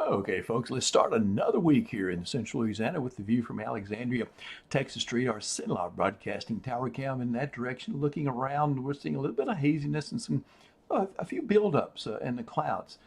Okay, folks, let's start another week here in Central Louisiana with the view from Alexandria, Texas Street, our satellite broadcasting tower cam in that direction. Looking around, we're seeing a little bit of haziness and a few buildups in the clouds.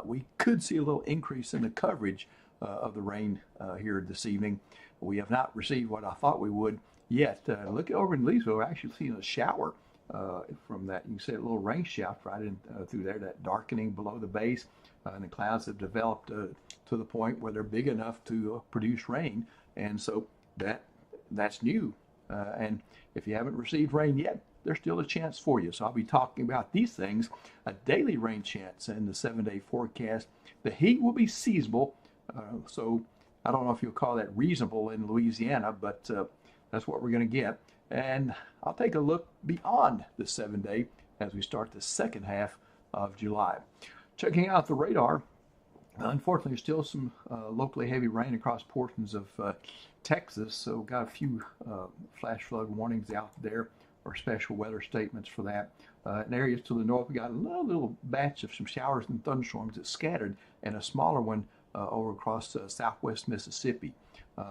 We could see a little increase in the coverage of the rain here this evening. We have not received what I thought we would yet. Look over in Leesville, we're actually seeing a shower from that. You can see a little rain shaft right in through there, that darkening below the base. And the clouds have developed to the point where they're big enough to produce rain, and so that's new. And if you haven't received rain yet, there's still a chance for you. So I'll be talking about these things: a daily rain chance in the 7-day forecast. The heat will be seasonable, so I don't know if you'll call that reasonable in Louisiana, but that's what we're going to get. And I'll take a look beyond the 7-day as we start the second half of July. Checking out the radar, unfortunately, still some locally heavy rain across portions of Texas. So got a few flash flood warnings out there, or special weather statements for that. In areas to the north, we got a little batch of some showers and thunderstorms that scattered, and a smaller one over across southwest Mississippi.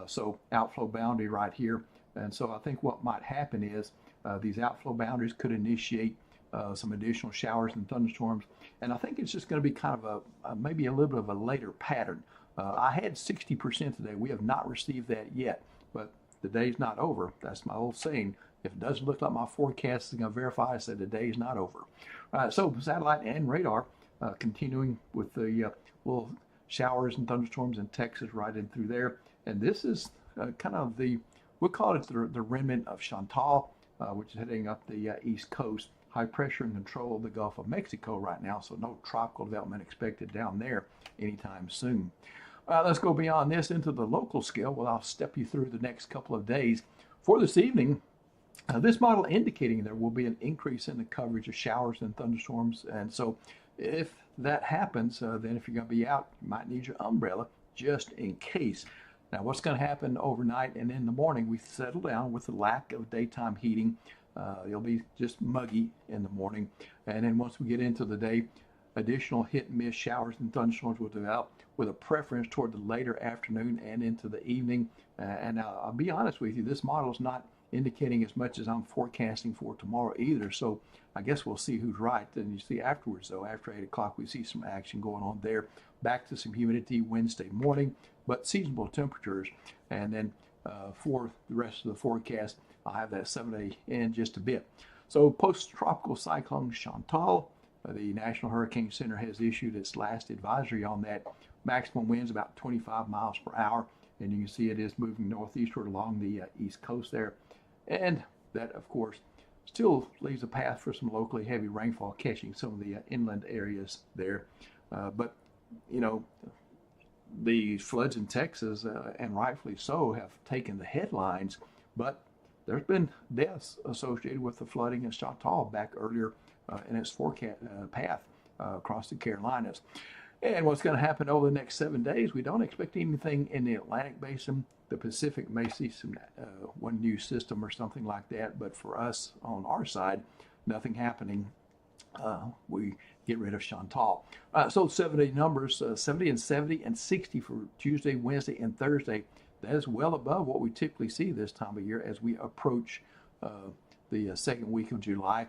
So outflow boundary right here. And so I think what might happen is these outflow boundaries could initiate some additional showers and thunderstorms. And I think it's just going to be kind of maybe a little bit of a later pattern. I had 60% today. We have not received that yet, but the day's not over. That's my old saying. If it doesn't look like my forecast is going to verify, I said the day's not over. So satellite and radar continuing with the little showers and thunderstorms in Texas right in through there. And this is kind of we'll call it the remnant of Chantal, which is heading up the east coast. High pressure and control of the Gulf of Mexico right now, so no tropical development expected down there anytime soon. Let's go beyond this into the local scale. Well, I'll step you through the next couple of days. For this evening, this model indicating there will be an increase in the coverage of showers and thunderstorms, and so if that happens, then if you're going to be out, you might need your umbrella just in case. Now, what's going to happen overnight and in the morning, we settle down with the lack of daytime heating. It'll be just muggy in the morning, and then once we get into the day, additional hit and miss showers and thunderstorms will develop with a preference toward the later afternoon and into the evening. And I'll be honest with you, this model is not indicating as much as I'm forecasting for tomorrow either, so I guess we'll see who's right. And you see afterwards, though, after 8 o'clock, we see some action going on there. Back to some humidity Wednesday morning, but seasonable temperatures. And then for the rest of the forecast, I'll have that 7-day in just a bit. So post-tropical cyclone Chantal, the National Hurricane Center has issued its last advisory on that. Maximum winds about 25 miles per hour, and you can see it is moving northeastward along the east coast there. And that, of course, still leaves a path for some locally heavy rainfall catching some of the inland areas there. But, you know, the floods in Texas, and rightfully so, have taken the headlines, but there's been deaths associated with the flooding in Chantal back earlier in its forecast path across the Carolinas. And what's going to happen over the next 7 days, we don't expect anything in the Atlantic Basin. The Pacific may see some one new system or something like that, but for us on our side, nothing happening. We get rid of Chantal. So 7-day numbers, 70 and 70 and 60 for Tuesday, Wednesday, and Thursday. That is well above what we typically see this time of year as we approach the second week of July.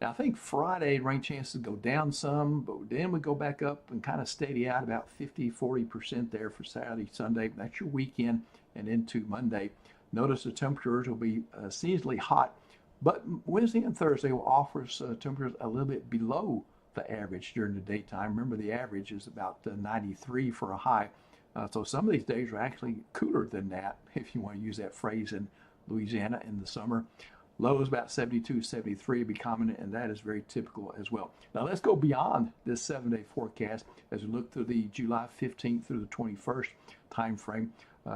Now, I think Friday rain chances go down some, but then we go back up and kind of steady out about 50-40% there for Saturday, Sunday. That's your weekend and into Monday. Notice the temperatures will be seasonally hot, but Wednesday and Thursday will offer us temperatures a little bit below the average during the daytime. Remember, the average is about 93 for a high. So some of these days are actually cooler than that, if you want to use that phrase in Louisiana in the summer. Lows about 72, 73 be common, and that is very typical as well. Now let's go beyond this 7-day forecast as we look through the July 15th through the 21st time frame.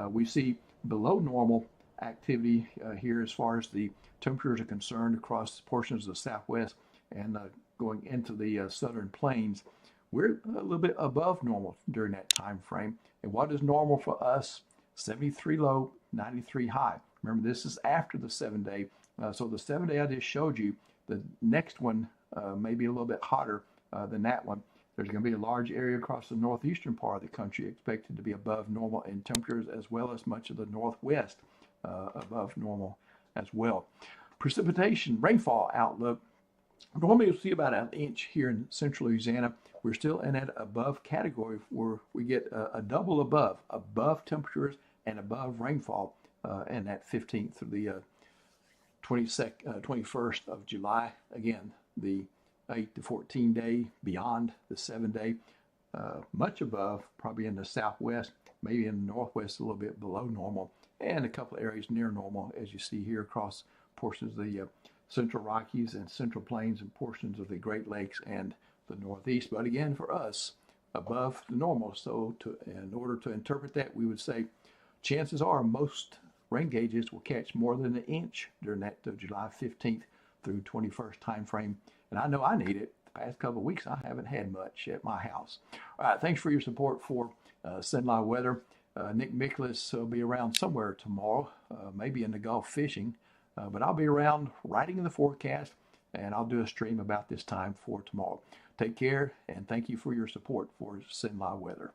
We see below normal activity here as far as the temperatures are concerned across portions of the southwest and going into the southern plains. We're a little bit above normal during that time frame. And what is normal for us? 73 low, 93 high. Remember, this is after the 7-day. So the 7-day I just showed you, the next one may be a little bit hotter than that one. There's going to be a large area across the northeastern part of the country expected to be above normal in temperatures, as well as much of the northwest above normal as well. Precipitation, rainfall outlook. Normally you'll see about an inch here in central Louisiana. We're still in that above category where we get a double above temperatures and above rainfall in that 15th through the 21st of July. Again, the 8 to 14 day, beyond the 7 day, much above, probably in the southwest, maybe in the northwest, a little bit below normal, and a couple of areas near normal, as you see here across portions of the Central Rockies and Central Plains and portions of the Great Lakes and the Northeast. But again, for us, above the normal. So in order to interpret that, we would say chances are most rain gauges will catch more than an inch during that July 15th through 21st time frame. And I know I need it. The past couple of weeks, I haven't had much at my house. All right, thanks for your support for SenLive Weather. Nick Miklas will be around somewhere tomorrow, maybe in the Gulf fishing, but I'll be around writing in the forecast, and I'll do a stream about this time for tomorrow. Take care, and thank you for your support for SenLive Weather.